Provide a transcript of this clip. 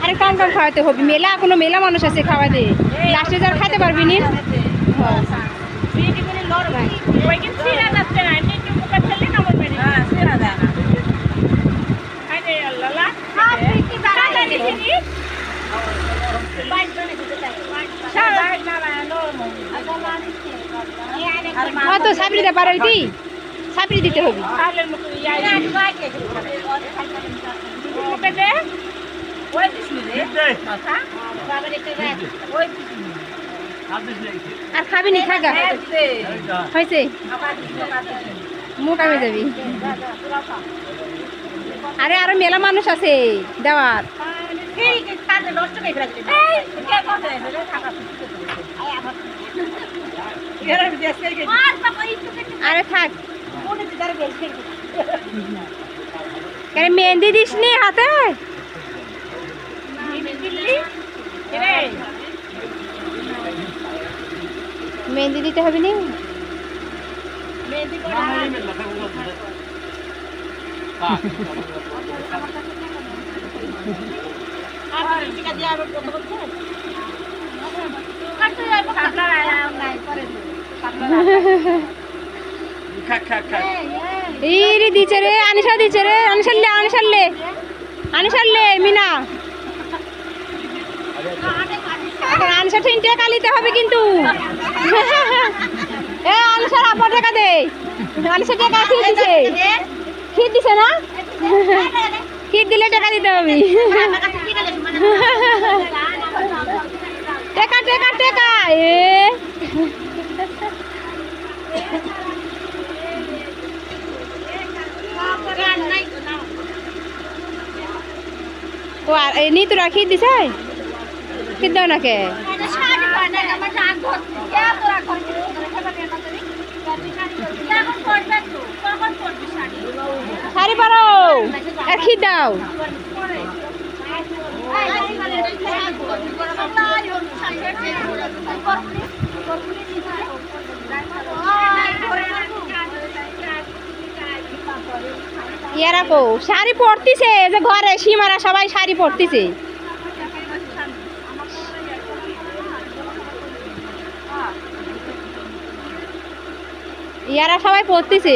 আরে কম কম খাওয়াতে হবে, মেলা কোনো মেলা মানুষ আছে খাওয়া দে, লাস্টে যার খাইতে পারবি নি। তো সাবরি দিতে পারে কি, সাবরি দিতে হবে। আর খাবি নি, খাগা হয়েছে মুখ আমি যাবি। আরে আরো মেলা মানুষ আছে দেওয়ার। আরে থাক, মেহেন্দি দিস নি হাতে? মেহেন্দি দিতে হবে নি? দিচ্ছে রে আনিশা, দিচ্ছে রে আনিসারলে, আনিসারলে আনিসারলে মিনা, আনিসা তিনটে কালিতে হবে কিন্তু। এ আনিসার আপা টাকা দে, আনিসা টাকা খির দিছে, খির দিছে না, খির দিলে টাকা দিতে হবে। টাকা টাকা টাকা এ ও আর নি তো রাখি দিছে, খির দাও না কে? শাড়ি পারো আর খির দাও। ইয়ারা কো শাড়ি পরতিছে, যে ঘরে সীমারা সবাই শাড়ি পরতিছে। ইয়ারা সবাই পরতিছে।